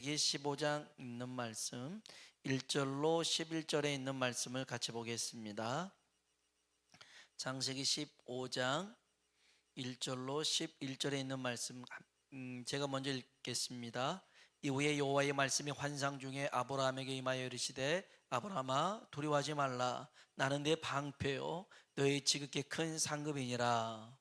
15장 있는 말씀 1절로 11절에 있는 말씀을 같이 보겠습니다. 창세기 15장 1절로 11절에 있는 말씀 제가 먼저 읽겠습니다. 이후에 여호와의 말씀이 환상 중에 아브라함에게 임하여 이르시되 아브라함아 두려워하지 말라 나는 네 방패요 너의 지극히 큰 상급이니라.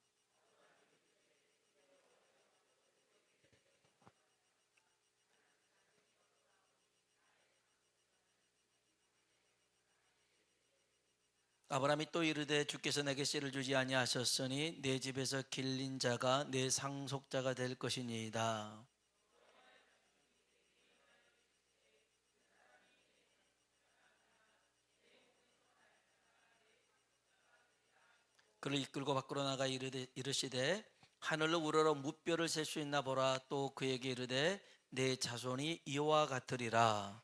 아브라함이 또 이르되 주께서 내게 씨를 주지 아니하셨으니 내 집에서 길린 자가 내 상속자가 될 것이니이다. 그를 이끌고 밖으로 나가 이르시되 하늘로 우러러 무뼈를 셀 수 있나 보라. 또 그에게 이르되 내 자손이 이와 같으리라.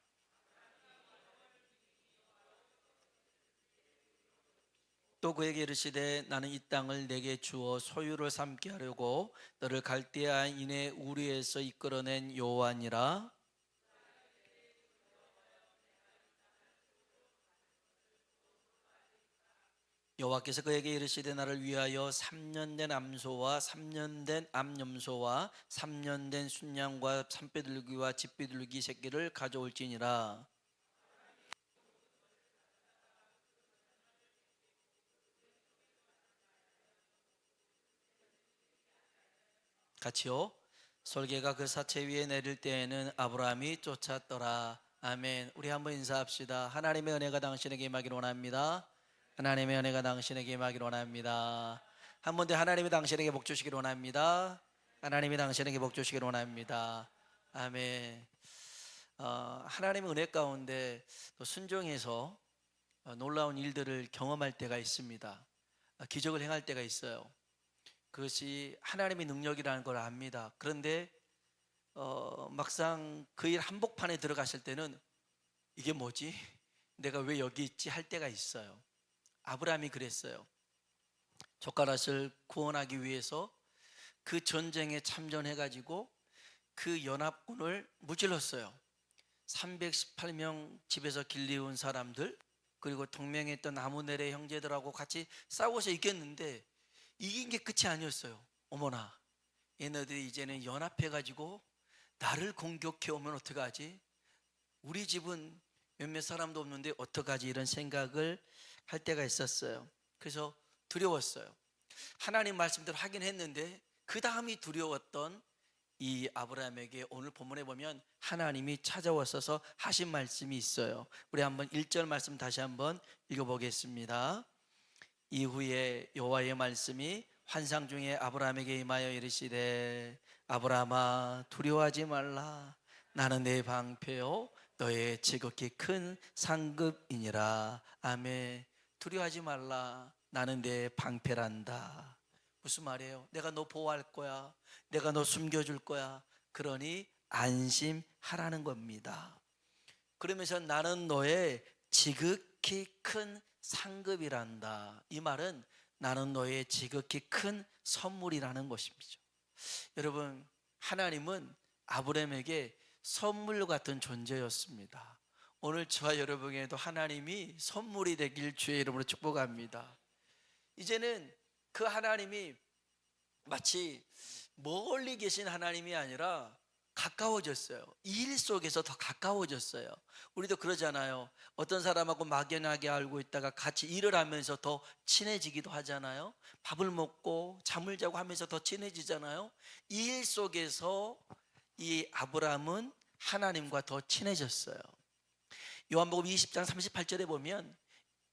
또 그에게 이르시되 나는 이 땅을 내게 주어 소유를 삼게 하려고 너를 갈대아인의 우리에서 이끌어낸 여호와니라. 여호와께서 그에게 이르시되 나를 위하여 3년 된 암소와 3년 된 암염소와 3년 된 순양과 산비둘기와 집비둘기 새끼를 가져올지니라. 같이요. 솔개가 그 사체 위에 내릴 때에는 아브라함이 쫓았더라. 아멘. 우리 한번 인사합시다. 하나님의 은혜가 당신에게 임하기를 원합니다. 하나님의 은혜가 당신에게 임하기를 원합니다. 한 번 더 하나님이 당신에게 복 주시기를 원합니다. 하나님이 당신에게 복 주시기를 원합니다. 아멘. 하나님의 은혜 가운데 또 순종해서 놀라운 일들을 경험할 때가 있습니다. 기적을 행할 때가 있어요. 그것이 하나님의 능력이라는 걸 압니다. 그런데 막상 그 일 한복판에 들어갔을 때는 이게 뭐지? 내가 왜 여기 있지? 할 때가 있어요. 아브라함이 그랬어요. 젓가락을 구원하기 위해서 그 전쟁에 참전해가지고 그 연합군을 무찔렀어요. 318명 집에서 길리운 사람들 그리고 동맹했던 아므넬의 형제들하고 같이 싸워서 이겼는데 이긴 게 끝이 아니었어요. 어머나, 얘네들이 이제는 연합해가지고 나를 공격해 오면 어떡하지? 우리 집은 몇몇 사람도 없는데 어떡하지? 이런 생각을 할 때가 있었어요. 그래서 두려웠어요. 하나님 말씀대로 하긴 했는데 그 다음이 두려웠던 이 아브라함에게 오늘 본문에 보면 하나님이 찾아왔어서 하신 말씀이 있어요. 우리 한번 1절 말씀 다시 한번 읽어보겠습니다. 이후에 여호와의 말씀이 환상 중에 아브라함에게 임하여 이르시되 아브라함아 두려워하지 말라 나는 내 방패요 너의 지극히 큰 상급이니라. 아멘. 두려워하지 말라 나는 내 방패란다. 무슨 말이에요? 내가 너 보호할 거야. 내가 너 숨겨줄 거야. 그러니 안심하라는 겁니다. 그러면서 나는 너의 지극히 큰 상급이란다. 이 말은 나는 너의 지극히 큰 선물이라는 것입니다. 여러분, 하나님은 아브라함에게 선물 같은 존재였습니다. 오늘 저와 여러분에게도 하나님이 선물이 되길 주의 이름으로 축복합니다. 이제는 그 하나님이 마치 멀리 계신 하나님이 아니라 가까워졌어요. 이 일 속에서 더 가까워졌어요. 우리도 그러잖아요. 어떤 사람하고 막연하게 알고 있다가 같이 일을 하면서 더 친해지기도 하잖아요. 밥을 먹고 잠을 자고 하면서 더 친해지잖아요. 이 일 속에서 이 아브라함은 하나님과 더 친해졌어요. 요한복음 20장 38절에 보면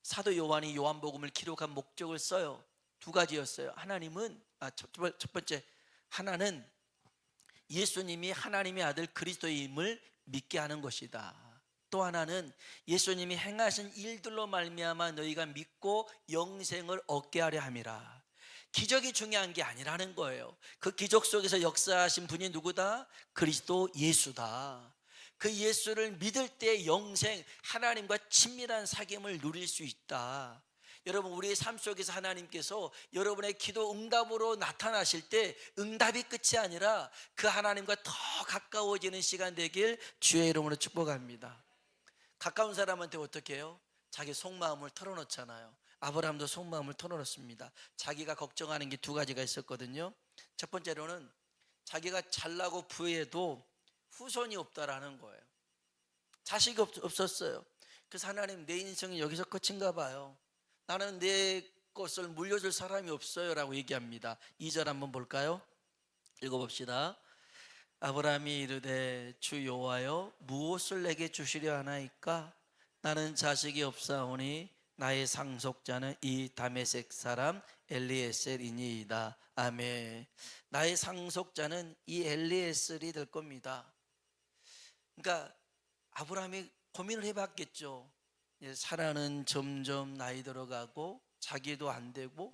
사도 요한이 요한복음을 기록한 목적을 써요. 두 가지였어요. 첫 번째, 하나는 예수님이 하나님의 아들 그리스도임을 믿게 하는 것이다. 또 하나는 예수님이 행하신 일들로 말미암아 너희가 믿고 영생을 얻게 하려 함이라. 기적이 중요한 게 아니라는 거예요. 그 기적 속에서 역사하신 분이 누구다? 그리스도 예수다. 그 예수를 믿을 때 영생, 하나님과 친밀한 사귐을 누릴 수 있다. 여러분, 우리의 삶 속에서 하나님께서 여러분의 기도 응답으로 나타나실 때 응답이 끝이 아니라 그 하나님과 더 가까워지는 시간 되길 주의 이름으로 축복합니다. 가까운 사람한테 어떻게 해요? 자기 속마음을 털어놓잖아요. 아브라함도 속마음을 털어놓습니다. 자기가 걱정하는 게 두 가지가 있었거든요. 첫 번째로는 자기가 잘나고 부해도 후손이 없다라는 거예요. 자식이 없었어요. 그래서 하나님, 내 인생은 여기서 끝인가 봐요. 나는 내 것을 물려줄 사람이 없어요 라고 얘기합니다. 2절 한번 볼까요? 읽어봅시다. 아브라함이 이르되 주 여호와여, 무엇을 내게 주시려 하나이까? 나는 자식이 없사오니 나의 상속자는 이 다메섹 사람 엘리에셀이니이다. 아멘. 나의 상속자는 이 엘리에셀이 될 겁니다. 그러니까 아브라함이 고민을 해봤겠죠. 사라는 점점 나이 들어가고 자기도 안 되고,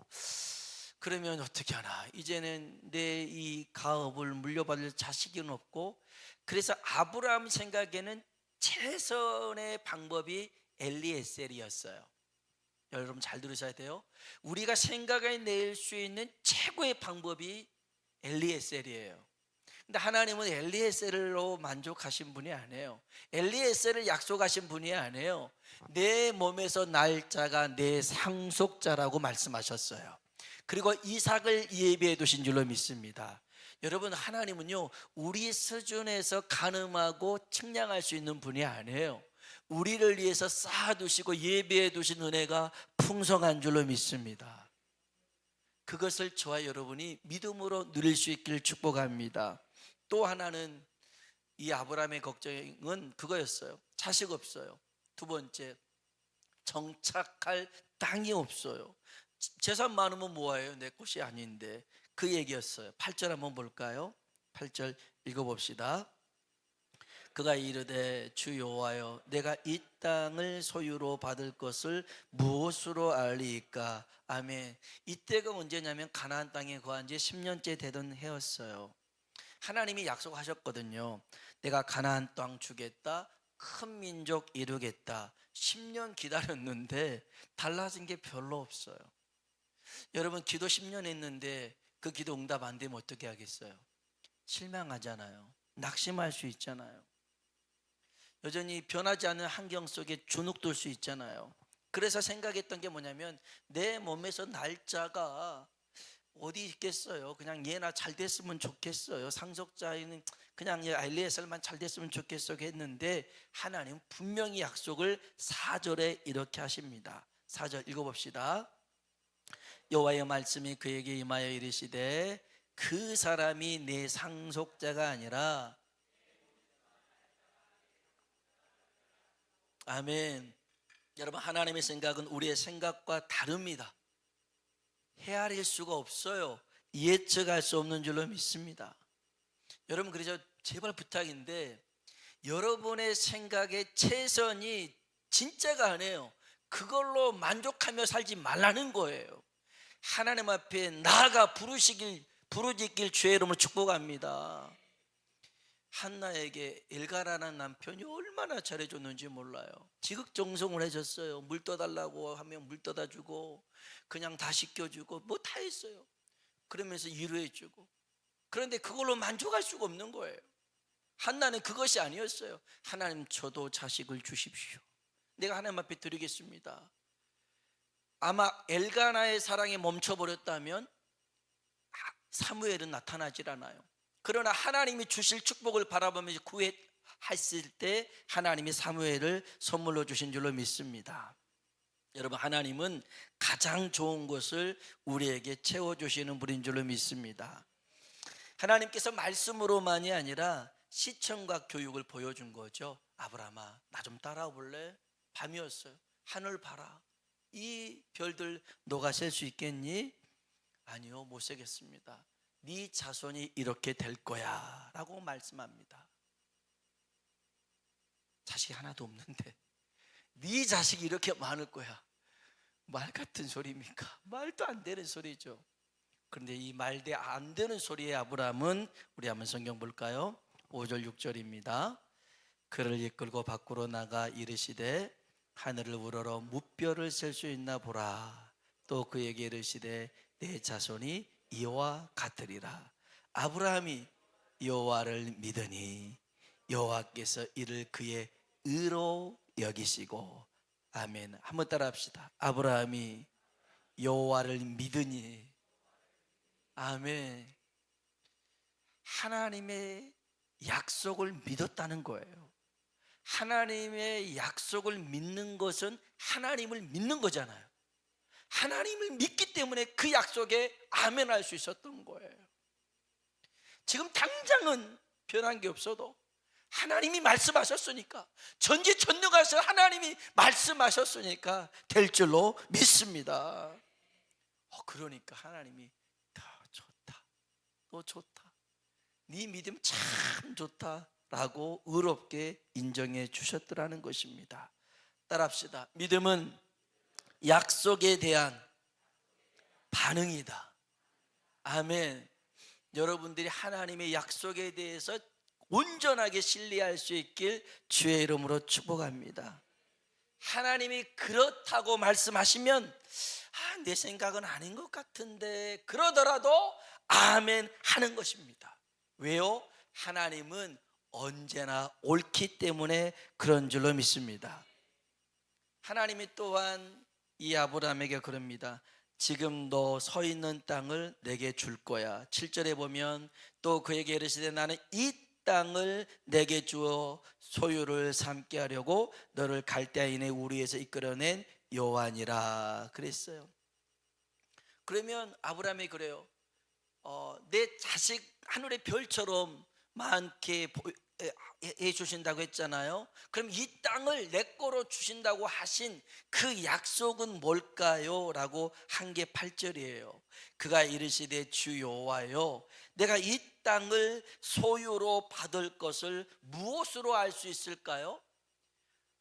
그러면 어떻게 하나, 이제는 내 이 가업을 물려받을 자식은 없고, 그래서 아브라함 생각에는 최선의 방법이 엘리에셀이었어요. 여러분 잘 들으셔야 돼요. 우리가 생각해 낼 수 있는 최고의 방법이 엘리에셀이에요. 근데 하나님은 엘리에셀로 만족하신 분이 아니에요. 엘리에셀을 약속하신 분이 아니에요. 내 몸에서 날 자가 내 상속자라고 말씀하셨어요. 그리고 이삭을 예비해 두신 줄로 믿습니다. 여러분, 하나님은요, 우리 수준에서 가늠하고 측량할 수 있는 분이 아니에요. 우리를 위해서 쌓아두시고 예비해 두신 은혜가 풍성한 줄로 믿습니다. 그것을 저와 여러분이 믿음으로 누릴 수 있기를 축복합니다. 또 하나는, 이 아브라함의 걱정은 그거였어요. 자식 없어요. 두 번째, 정착할 땅이 없어요. 재산 많으면 뭐예요? 내 것이 아닌데. 그 얘기였어요. 8절 한번 볼까요? 8절 읽어봅시다. 그가 이르되 주 여호와여, 내가 이 땅을 소유로 받을 것을 무엇으로 알리이까? 아멘. 이때가 언제냐면 가나안 땅에 거한 지 10년째 되던 해였어요. 하나님이 약속하셨거든요. 내가 가나안 땅 주겠다, 큰 민족 이루겠다. 10년 기다렸는데 달라진 게 별로 없어요. 여러분, 기도 10년 했는데 그 기도 응답 안 되면 어떻게 하겠어요? 실망하잖아요. 낙심할 수 있잖아요. 여전히 변하지 않는 환경 속에 주눅들 수 있잖아요. 그래서 생각했던 게 뭐냐면, 내 몸에서 날짜가 어디 있겠어요. 그냥 얘나 잘 됐으면 좋겠어요. 상속자는 그냥 엘리에셀만 잘 됐으면 좋겠어 했는데, 하나님 분명히 약속을 4절에 이렇게 하십니다. 4절 읽어봅시다. 여호와의 말씀이 그에게 임하여 이르시되 그 사람이 내 상속자가 아니라, 아멘. 여러분, 하나님의 생각은 우리의 생각과 다릅니다. 헤아릴 수가 없어요. 예측할 수 없는 줄로 믿습니다. 여러분, 그래서 제발 부탁인데, 여러분의 생각의 최선이 진짜가 아니에요. 그걸로 만족하며 살지 말라는 거예요. 하나님 앞에 나아가 부르짖길 주의 이름으로 축복합니다. 한나에게 엘가라는 남편이 얼마나 잘해줬는지 몰라요. 지극정성을 해줬어요. 물 떠달라고 하면 물 떠다 주고, 그냥 다 씻겨주고, 뭐 다 했어요. 그러면서 위로해주고. 그런데 그걸로 만족할 수가 없는 거예요. 한나는 그것이 아니었어요. 하나님, 저도 자식을 주십시오. 내가 하나님 앞에 드리겠습니다. 아마 엘가나의 사랑이 멈춰버렸다면 사무엘은 나타나질 않아요. 그러나 하나님이 주실 축복을 바라보면서 구했을 때 하나님이 사무엘을 선물로 주신 줄로 믿습니다. 여러분, 하나님은 가장 좋은 것을 우리에게 채워주시는 분인 줄로 믿습니다. 하나님께서 말씀으로만이 아니라 시청과 교육을 보여준 거죠. 아브라함아, 나 좀 따라와 볼래? 밤이었어요. 하늘 봐라. 이 별들 너가 셀 수 있겠니? 아니요, 못 세겠습니다. 네 자손이 이렇게 될 거야 라고 말씀합니다. 자식이 하나도 없는데 네 자식이 이렇게 많을 거야. 말 같은 소리입니까? 말도 안 되는 소리죠. 그런데 이 말도 안 되는 소리의 아브라함은, 우리 한번 성경 볼까요? 5절 6절입니다. 그를 이끌고 밖으로 나가 이르시되 하늘을 우러러 무뼈를 셀 수 있나 보라. 또 그에게 이르시되 내 자손이 이와 같으리라. 아브라함이 여호와를 믿으니 여호와께서 이를 그의 의로 여기시고. 아멘. 한번 따라 합시다. 아브라함이 여호와를 믿으니. 아멘. 하나님의 약속을 믿었다는 거예요. 하나님의 약속을 믿는 것은 하나님을 믿는 거잖아요. 하나님을 믿기 때문에 그 약속에 아멘할 수 있었던 거예요. 지금 당장은 변한 게 없어도 하나님이 말씀하셨으니까, 전지전능하신 하나님이 말씀하셨으니까 될 줄로 믿습니다. 그러니까 하나님이 더 좋다, 너 좋다, 네 믿음 참 좋다 라고 의롭게 인정해 주셨더라는 것입니다. 따라합시다. 믿음은 약속에 대한 반응이다. 아멘. 여러분들이 하나님의 약속에 대해서 온전하게 신뢰할 수 있길 주의 이름으로 축복합니다. 하나님이 그렇다고 말씀하시면 내 생각은 아닌 것 같은데 그러더라도 아멘 하는 것입니다. 왜요? 하나님은 언제나 옳기 때문에 그런 줄로 믿습니다. 하나님이 또한 이 아브라함에게 그럽니다. 지금 너 서 있는 땅을 내게 줄 거야. 7절에 보면 또 그에게 이르시되 나는 이 땅을 내게 주어 소유를 삼게 하려고 너를 갈대아인의 우리에서 이끌어낸 여호와니라 그랬어요. 그러면 아브라함이 그래요. 내 자식 하늘의 별처럼 많게 해주신다고 했잖아요. 그럼 이 땅을 내 거로 주신다고 하신 그 약속은 뭘까요? 라고 한 게 8절이에요. 그가 이르시되 주 여호와여, 내가 이 땅을 소유로 받을 것을 무엇으로 알 수 있을까요?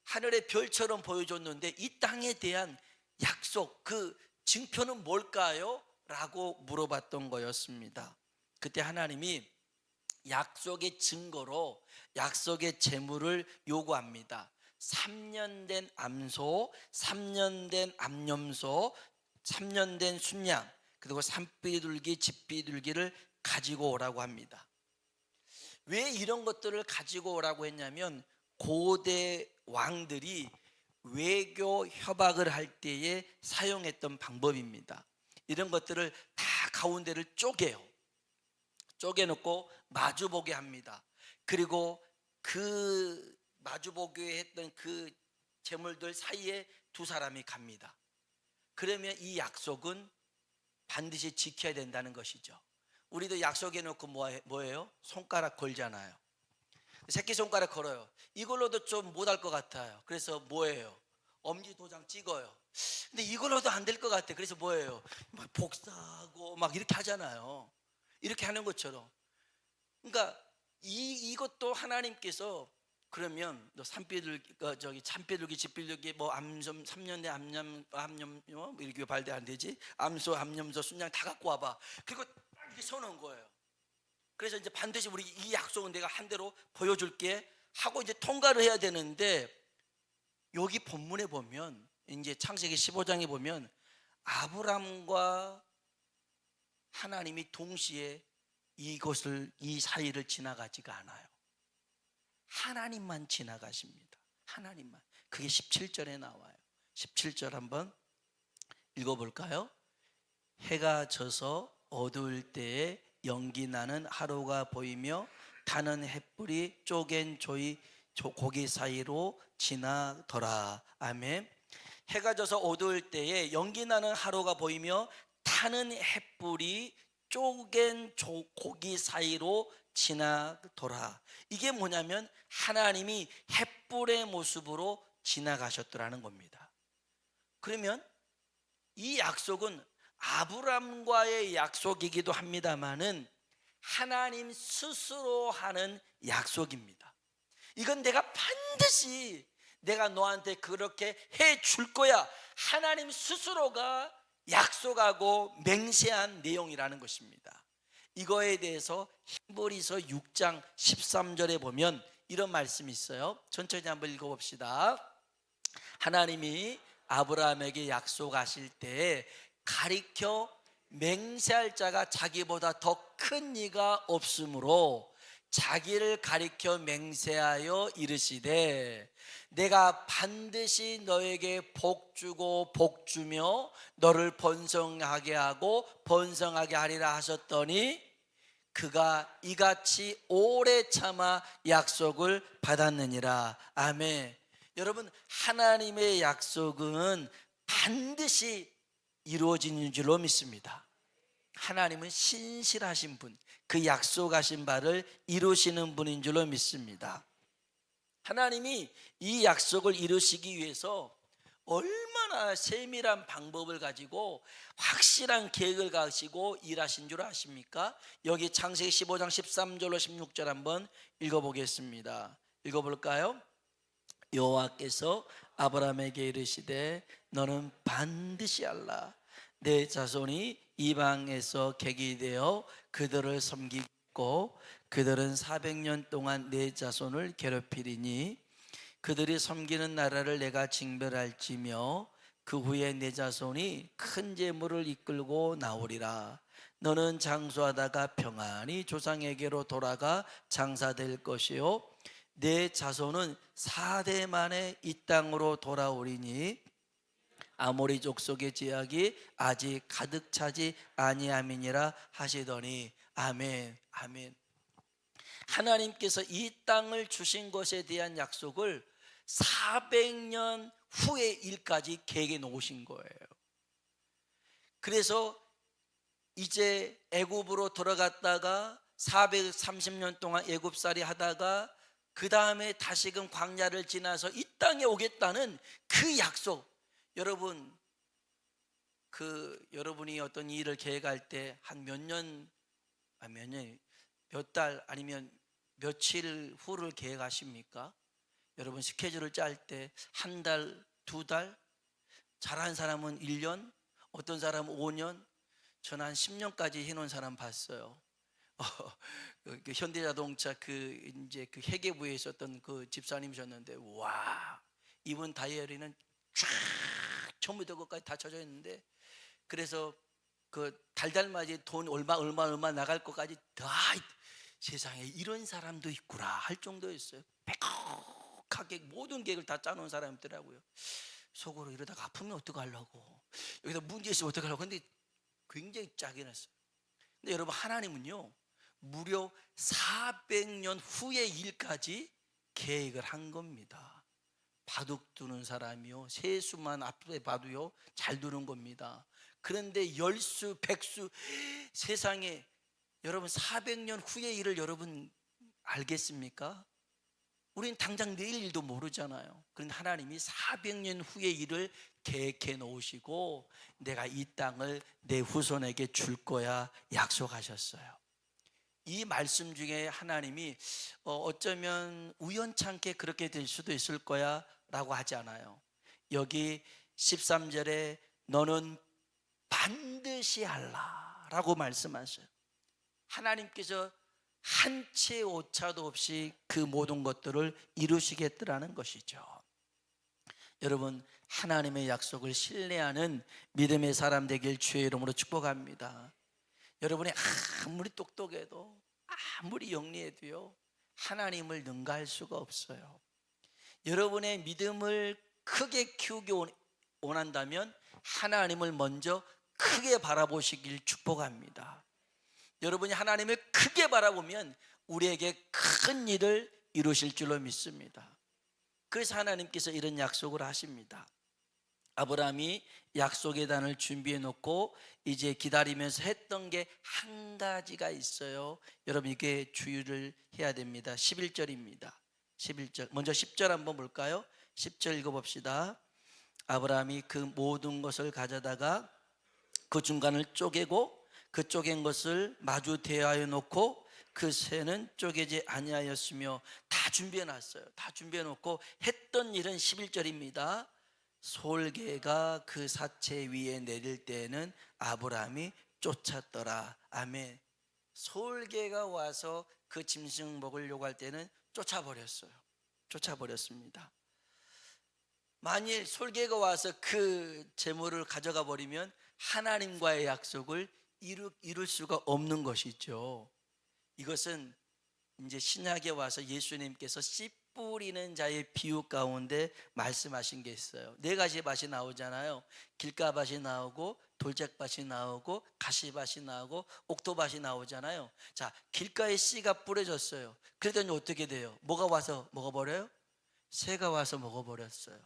하늘의 별처럼 보여줬는데 이 땅에 대한 약속, 그 증표는 뭘까요? 라고 물어봤던 거였습니다. 그때 하나님이 약속의 증거로 약속의 제물을 요구합니다. 3년 된 암소, 3년 된 암염소, 3년 된 순양, 그리고 산비둘기, 집비둘기를 가지고 오라고 합니다. 왜 이런 것들을 가지고 오라고 했냐면 고대 왕들이 외교 협약을 할 때에 사용했던 방법입니다. 이런 것들을 다 가운데를 쪼개놓고 마주보게 합니다. 그리고 그 마주보게 했던 그 제물들 사이에 두 사람이 갑니다. 그러면 이 약속은 반드시 지켜야 된다는 것이죠. 우리도 약속해놓고 뭐예요? 손가락 걸잖아요. 새끼손가락 걸어요. 이걸로도 좀 못할 것 같아요. 그래서 뭐예요? 엄지도장 찍어요. 근데 이걸로도 안 될 것 같아. 그래서 뭐예요? 막 복사하고 막 이렇게 하잖아요. 이렇게 하는 것처럼. 그러니까 이것도 하나님께서 그러면 너 참비둘기, 집비둘기, 뭐 암섬 3년대 암염 이렇게 발대 안 되지? 암소, 암염소, 순양 다 갖고 와봐. 그리고 딱 이렇게 서놓은 거예요. 그래서 이제 반드시 우리 이 약속은 내가 한 대로 보여줄게 하고 이제 통과를 해야 되는데, 여기 본문에 보면 이제 창세기 15장에 보면 아브람과 하나님이 동시에 이 사이를 지나가지가 않아요. 하나님만 지나가십니다. 하나님만. 그게 17절에 나와요. 17절 한번 읽어볼까요? 해가 져서 어두울 때에 연기 나는 하루가 보이며 타는 햇불이 쪼갠 고기 사이로 지나더라. 아멘. 해가 져서 어두울 때에 연기 나는 하루가 보이며 타는 햇불이 쪼갠 고기 사이로 지나더라. 이게 뭐냐면 하나님이 햇불의 모습으로 지나가셨더라는 겁니다. 그러면 이 약속은 아브람과의 약속이기도 합니다만은 하나님 스스로 하는 약속입니다. 이건 내가 반드시 내가 너한테 그렇게 해 줄 거야. 하나님 스스로가 약속하고 맹세한 내용이라는 것입니다. 이거에 대해서 히브리서 6장 13절에 보면 이런 말씀이 있어요. 천천히 한번 읽어봅시다. 하나님이 아브라함에게 약속하실 때 가리켜 맹세할 자가 자기보다 더 큰 이가 없으므로 자기를 가리켜 맹세하여 이르시되 내가 반드시 너에게 복 주고 복 주며 너를 번성하게 하고 번성하게 하리라 하셨더니 그가 이같이 오래 참아 약속을 받았느니라. 아멘. 여러분, 하나님의 약속은 반드시 이루어지는 줄로 믿습니다. 하나님은 신실하신 분, 그 약속하신 바를 이루시는 분인 줄로 믿습니다. 하나님이 이 약속을 이루시기 위해서 얼마나 세밀한 방법을 가지고 확실한 계획을 가지고 일하신 줄 아십니까? 여기 창세기 15장 13절로 16절 한번 읽어보겠습니다. 읽어볼까요? 여호와께서 아브라함에게 이르시되 너는 반드시 알라. 내 자손이 이방에서 객이 되어 그들을 섬기고 그들은 400년 동안 내 자손을 괴롭히리니 그들이 섬기는 나라를 내가 징벌할지며 그 후에 내 자손이 큰 재물을 이끌고 나오리라. 너는 장수하다가 평안히 조상에게로 돌아가 장사될 것이요 내 자손은 4대 만에 이 땅으로 돌아오리니 아모리 족속의 제약이 아직 가득 차지 아니함이니라 하시더니 아멘. 아멘. 하나님께서 이 땅을 주신 것에 대한 약속을 400년 후의 일까지 계획해 놓으신 거예요. 그래서 이제 애굽으로 들어갔다가 430년 동안 애굽살이 하다가 그 다음에 다시금 광야를 지나서 이 땅에 오겠다는 그 약속. 여러분, 여러분이 어떤 일을 계획할 때 한 몇 달 아니면 며칠 후를 계획하십니까? 여러분 스케줄을 짤 때 한 달, 두 달, 잘한 사람은 1년, 어떤 사람은 5년, 저는 한 10년까지 해놓은 사람 봤어요. 그 현대자동차 이제 그 회계부에 있었던 그 집사님이셨는데, 와, 이분 다이어리는 쫙 처음부터 끝까지 다 쳐져 있는데, 그래서 그 달달맞이 돈 얼마 나갈 것까지 다 세상에 이런 사람도 있구나 할 정도였어요. 백하게 모든 계획을 다 짜놓은 사람이더라고요. 속으로 이러다가 아프면 어떡하려고, 여기다 문제 있으면 어떡하려고. 근데 굉장히 짜게 냈어요. 근데 여러분, 하나님은요 무려 400년 후의 일까지 계획을 한 겁니다. 바둑 두는 사람이요 세수만 앞에 봐도요 잘 두는 겁니다. 그런데 열수 백수, 세상에 여러분 400년 후의 일을 여러분 알겠습니까? 우린 당장 내일 일도 모르잖아요. 그런데 하나님이 400년 후의 일을 계획해 놓으시고 내가 이 땅을 내 후손에게 줄 거야 약속하셨어요. 이 말씀 중에 하나님이 어쩌면 우연찮게 그렇게 될 수도 있을 거야 라고 하지 않아요. 여기 13절에 너는 반드시 알라 라고 말씀하셔요. 하나님께서 한 채 오차도 없이 그 모든 것들을 이루시겠다라는 것이죠. 여러분, 하나님의 약속을 신뢰하는 믿음의 사람 되길 주의 이름으로 축복합니다. 여러분이 아무리 똑똑해도 아무리 영리해도요 하나님을 능가할 수가 없어요. 여러분의 믿음을 크게 키우기 원한다면 하나님을 먼저 크게 바라보시길 축복합니다. 여러분이 하나님을 크게 바라보면 우리에게 큰 일을 이루실 줄로 믿습니다. 그래서 하나님께서 이런 약속을 하십니다. 아브라함이 약속의 단을 준비해 놓고 이제 기다리면서 했던 게 한 가지가 있어요. 여러분, 이게 주의를 해야 됩니다. 11절입니다. 11절. 먼저 10절 한번 볼까요? 10절 읽어봅시다. 아브라함이 그 모든 것을 가져다가 그 중간을 쪼개고 그 쪼갠 것을 마주 대하여 놓고 그 새는 쪼개지 아니하였으며, 다 준비해 놨어요. 다 준비해 놓고 했던 일은 11절입니다. 솔개가 그 사체 위에 내릴 때에는 아브라함이 쫓았더라. 아멘. 솔개가 와서 그 짐승 먹으려고 할 때는 쫓아버렸어요. 쫓아버렸습니다. 만일 솔개가 와서 그 재물을 가져가 버리면 하나님과의 약속을 이룰 수가 없는 것이죠. 이것은 이제 신약에 와서 예수님께서 씨 뿌리는 자의 비유 가운데 말씀하신 게 있어요. 네 가지 밭이 나오잖아요. 길가밭이 나오고 돌짝밭이 나오고 가시밭이 나오고 옥토밭이 나오잖아요. 자, 길가에 씨가 뿌려졌어요. 그러더니 어떻게 돼요? 뭐가 와서 먹어버려요? 새가 와서 먹어버렸어요.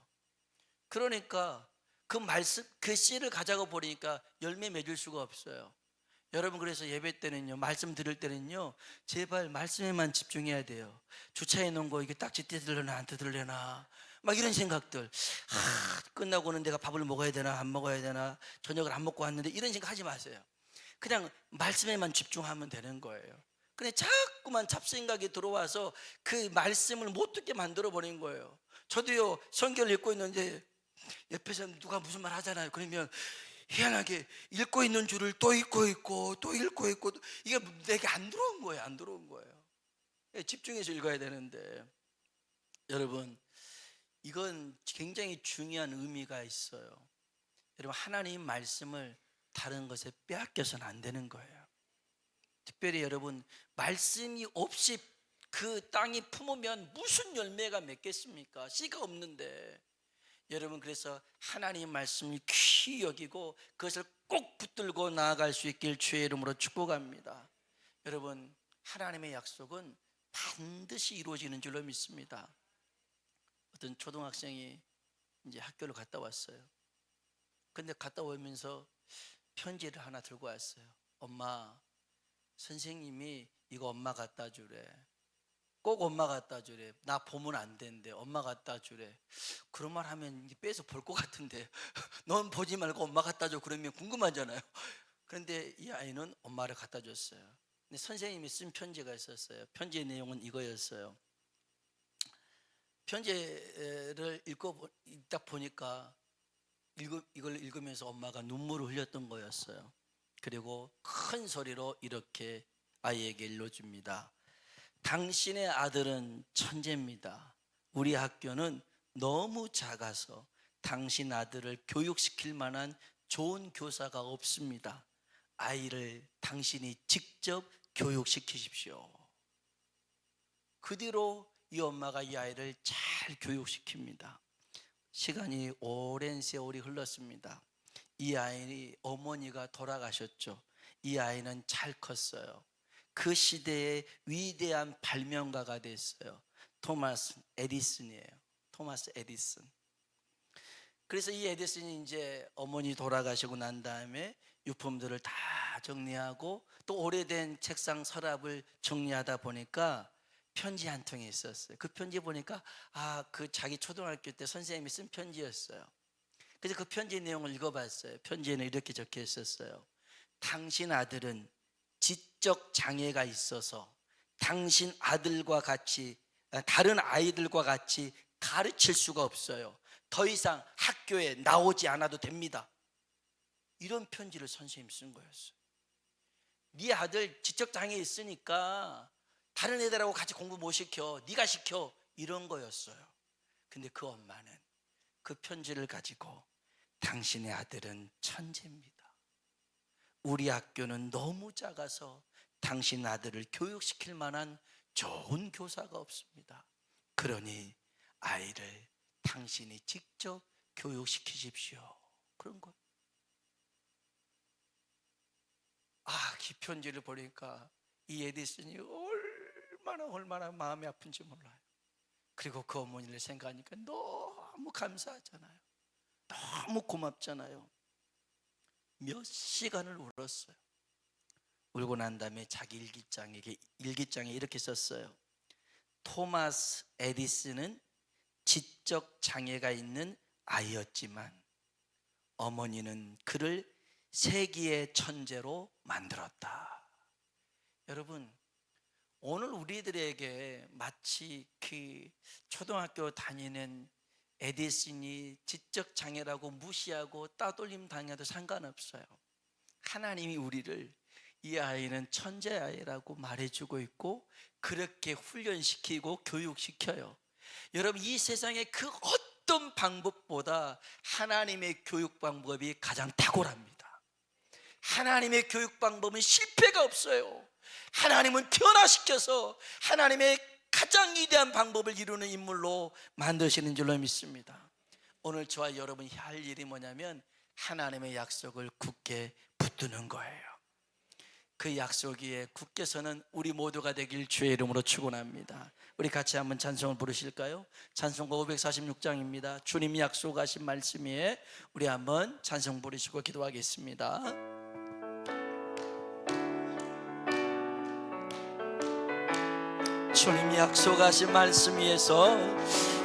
그러니까 그 말씀, 그 씨를 가져가 버리니까 열매 맺을 수가 없어요. 여러분, 그래서 예배 때는요, 말씀 들을 때는요, 제발 말씀에만 집중해야 돼요. 주차해 놓은 거 이게 딱지 뜯으려나 안 뜯으려나 막 이런 생각들. 끝나고는 내가 밥을 먹어야 되나 안 먹어야 되나, 저녁을 안 먹고 왔는데, 이런 생각 하지 마세요. 그냥 말씀에만 집중하면 되는 거예요. 근데 자꾸만 잡생각이 들어와서 그 말씀을 못 듣게 만들어 버린 거예요. 저도요, 성경을 읽고 있는데 옆에서 누가 무슨 말 하잖아요. 그러면 희한하게 읽고 있는 줄을 또 읽고 있고 또 읽고 있고, 이게 내게 안 들어온 거예요. 안 들어온 거예요. 집중해서 읽어야 되는데, 여러분, 이건 굉장히 중요한 의미가 있어요. 여러분, 하나님 말씀을 다른 것에 빼앗겨서는 안 되는 거예요. 특별히 여러분, 말씀이 없이 그 땅이 품으면 무슨 열매가 맺겠습니까? 씨가 없는데. 여러분, 그래서 하나님 말씀을 귀히 여기고 그것을 꼭 붙들고 나아갈 수 있길 주의 이름으로 축복합니다. 여러분, 하나님의 약속은 반드시 이루어지는 줄로 믿습니다. 어떤 초등학생이 이제 학교를 갔다 왔어요. 근데 갔다 오면서 편지를 하나 들고 왔어요. 엄마, 선생님이 이거 엄마 갖다 주래. 꼭 엄마 갖다 주래. 나 보면 안 된대. 엄마 갖다 주래. 그런 말 하면 뺏어 볼 것 같은데 넌 보지 말고 엄마 갖다 줘 그러면 궁금하잖아요. 그런데 이 아이는 엄마를 갖다 줬어요. 근데 선생님이 쓴 편지가 있었어요. 편지의 내용은 이거였어요. 편지를 읽다 보니까 이걸 읽으면서 엄마가 눈물을 흘렸던 거였어요. 그리고 큰 소리로 이렇게 아이에게 일러줍니다. 당신의 아들은 천재입니다. 우리 학교는 너무 작아서 당신 아들을 교육시킬 만한 좋은 교사가 없습니다. 아이를 당신이 직접 교육시키십시오. 그 뒤로 이 엄마가 이 아이를 잘 교육시킵니다. 시간이 오랜 세월이 흘렀습니다. 이 아이 어머니가 돌아가셨죠. 이 아이는 잘 컸어요. 그 시대의 위대한 발명가가 됐어요. 토마스 에디슨이에요. 토마스 에디슨. 그래서 이 에디슨이 이제 어머니 돌아가시고 난 다음에 유품들을 다 정리하고 또 오래된 책상 서랍을 정리하다 보니까 편지 한 통이 있었어요. 그 편지 보니까 그 자기 초등학교 때 선생님이 쓴 편지였어요. 그래서 그 편지 내용을 읽어봤어요. 편지에는 이렇게 적혀 있었어요. 당신 아들은 지적 장애가 있어서 당신 아들과 같이, 다른 아이들과 같이 가르칠 수가 없어요. 더 이상 학교에 나오지 않아도 됩니다. 이런 편지를 선생님이 쓴 거였어요. 네 아들 지적 장애 있으니까 다른 애들하고 같이 공부 못 시켜, 네가 시켜, 이런 거였어요. 근데 그 엄마는 그 편지를 가지고 당신의 아들은 천재입니다. 우리 학교는 너무 작아서 당신 아들을 교육시킬 만한 좋은 교사가 없습니다. 그러니 아이를 당신이 직접 교육시키십시오. 그런 거예요. 이 편지를 보니까 이 에디슨이 얼마나 마음이 아픈지 몰라요. 그리고 그 어머니를 생각하니까 너무 감사하잖아요. 너무 고맙잖아요. 몇 시간을 울었어요. 울고 난 다음에 자기 일기장에 이렇게 썼어요. 토마스 에디슨은 지적 장애가 있는 아이였지만 어머니는 그를 세기의 천재로 만들었다. 여러분, 오늘 우리들에게 마치 그 초등학교 다니는 에디슨이 지적 장애라고 무시하고 따돌림 당해도 상관없어요. 하나님이 우리를 이 아이는 천재 아이라고 말해주고 있고 그렇게 훈련시키고 교육시켜요. 여러분, 이 세상에 그 어떤 방법보다 하나님의 교육 방법이 가장 탁월합니다. 하나님의 교육 방법은 실패가 없어요. 하나님은 변화시켜서 하나님의 가장 위대한 방법을 이루는 인물로 만드시는 줄로 믿습니다. 오늘 저와 여러분이 할 일이 뭐냐면 하나님의 약속을 굳게 붙드는 거예요. 그 약속 위에 굳게 서는 우리 모두가 되길 주의 이름으로 축원합니다. 우리 같이 한번 찬송을 부르실까요? 찬송가 546장입니다. 주님 약속하신 말씀 위에 우리 한번 찬송 부르시고 기도하겠습니다. 주님 약속하신 말씀 위에서,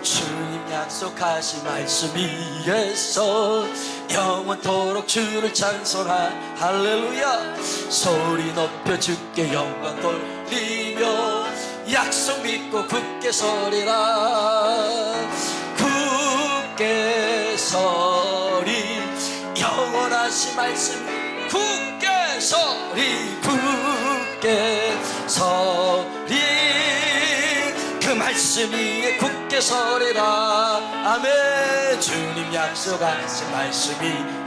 주님 약속하신 말씀 위에서 영원토록 주를 찬송하 할렐루야. 소리 높여 주께 영광 돌리며 약속 믿고 굳게 서리라. 굳게 서리, 영원하신 말씀 굳게 서리, 굳게 서리. 그 말씀 위에 굳게 서리라. 아멘. 주님 약속하신 말씀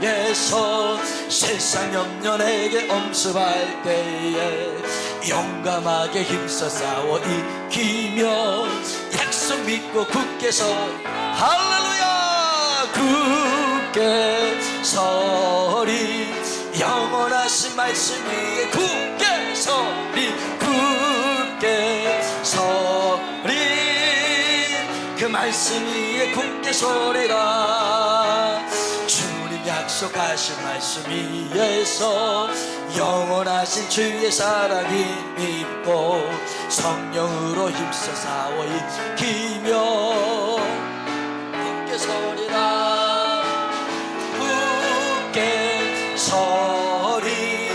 위에서 세상 염려 내게 엄습할 때에 용감하게 힘써 싸워 이기며 약속 믿고 굳게 서 할렐루야. 굳게 서리, 영원하신 말씀 위에 굳게 서리, 굳게 서리. 그 말씀 위에 굳게 서리라. 주님 약속하신 말씀 위에서 영원하신 주의 사랑이 믿고 성령으로 힘써 싸워 이기며 굳게 서리라. 굳게 서리,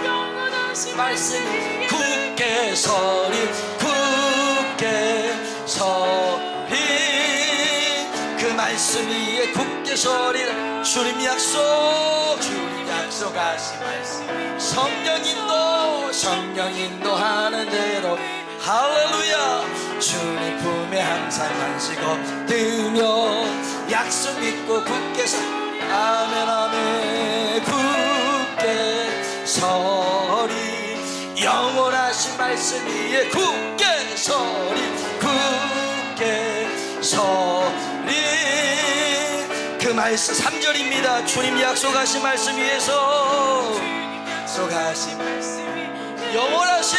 영원하신 말씀 굳게 서리, 굳게 서리. 그 말씀 위에 굳게 서리라. 주님 약속, 주님 약속하신 말씀, 성령 인도하는 대로 할렐루야. 주님 품에 항상 안식 얻으며 약속 믿고 굳게 서 아멘 아멘. 굳게 서리, 영원하신 말씀 위에 굳게 서리, 굳게 서리. 그 말씀 3절입니다. 주님 약속하신 말씀 위에서, 약속하신 말씀 영원하신